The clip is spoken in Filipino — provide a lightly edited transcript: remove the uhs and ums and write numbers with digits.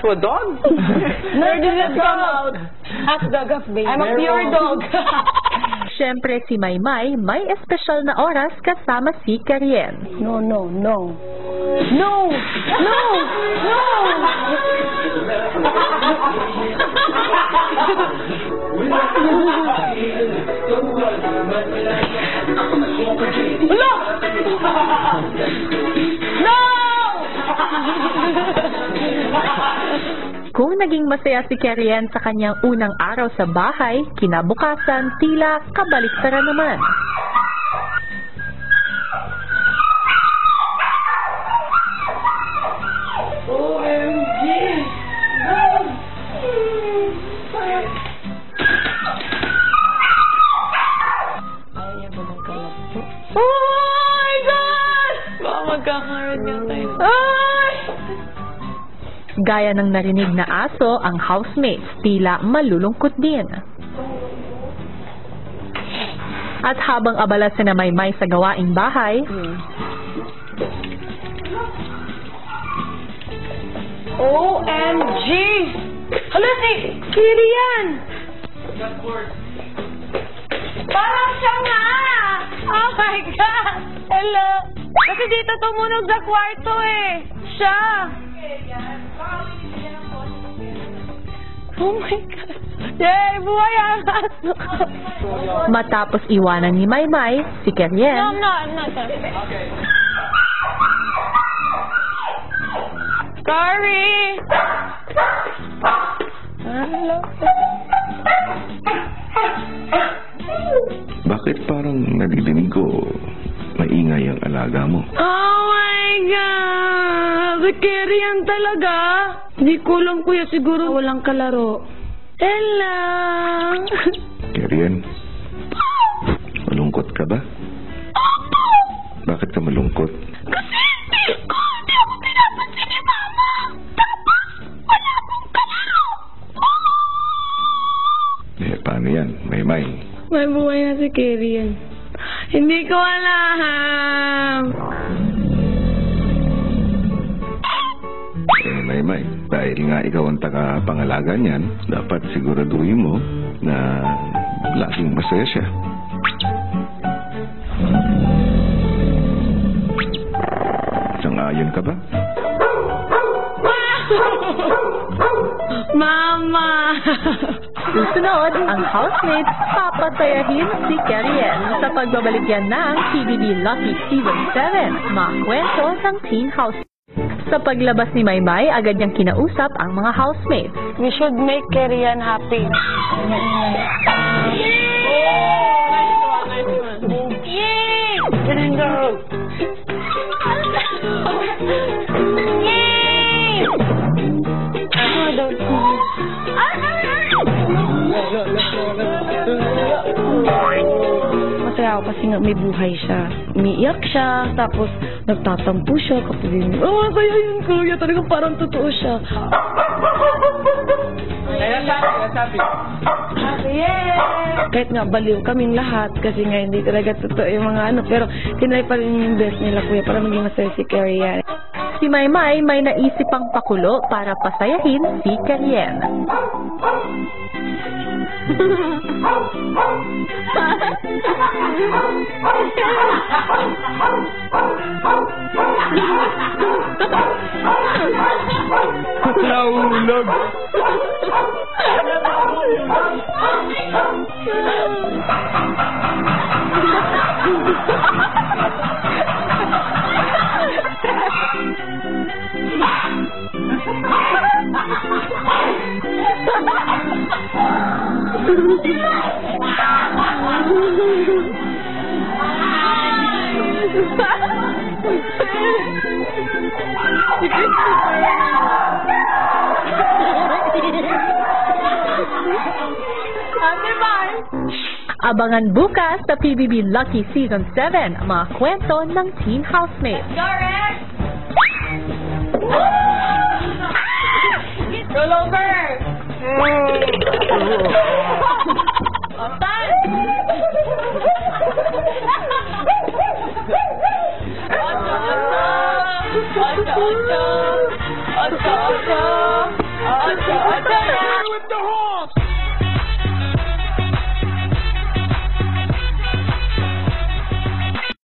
to a dog? Where did it come out? Half dog, half baby. I'm a pure dog. Siyempre si Maymay may espesyal na oras kasama si Karien. No, no, no. No! No! No! Hello! No! Kung naging masaya si Karien sa kanyang unang araw sa bahay, kinabukasan tila kabaliktaran naman. OMG! Oh my God! Baka magkakaroon niya tayo. Ay! Gaya ng narinig na aso, ang housemates tila malulungkot din. At habang abala si Maymay sa gawaing bahay, OMG! Hala si Kirian! Parang siya nga! Oh my God! Hello! Kasi dito tumunog sa kwarto eh! Siya! Oh my God! Yay! Buhay ang aso! matapos iwanan ni Maymay, si Karien, No, I'm not. Okay. Sorry! Hello? Bakit parang nadidinig ko maingay ang alaga mo? Oh my God! Si Kirian talaga? Hindi ko lang kuya, siguro walang kalaro. Hello! Karien, malungkot ka ba? Bakit ka malungkot? Kasi hindi ako pinapansin ni Mama. Tapos, wala akong kalaro. Paano yan, Maymay? May buhay na si Kirian. Hindi ko alam. Maymay, dahil nga ikaw ang tagapangalaga niyan, dapat siguraduhin mo na laging masaya siya. Sang-ayon ka ba? Mama! susunod ang housemates papasayahin si Karien sa pagbabalik yan ng PBB Lucky Season 7, mga kwento ng Teen House. Sa paglabas ni Maymay, agad niyang kinausap ang mga housemates. We should make Kirian happy. Yay! Yay! Ganun go! Yay! Masaya ako kasi nga may buhay siya. Umiiyak siya, tapos nagtatampo siya kapag yun. Oh, masaya yun, kuya. Talagang parang totoo siya. Sabi. Yeah! Kahit nga baliw kaming lahat kasi nga hindi talaga totoo yung mga ano, pero tinry pa rin yung best nila, kuya, para maging masaya si Kirian. Si Maymay may naisip pang pakulo para pasayahin si Karien. Nahulog! Abangan bukas sa PBB Lucky Season 7 ang mga kwento ng Teen Housemates. Roll over!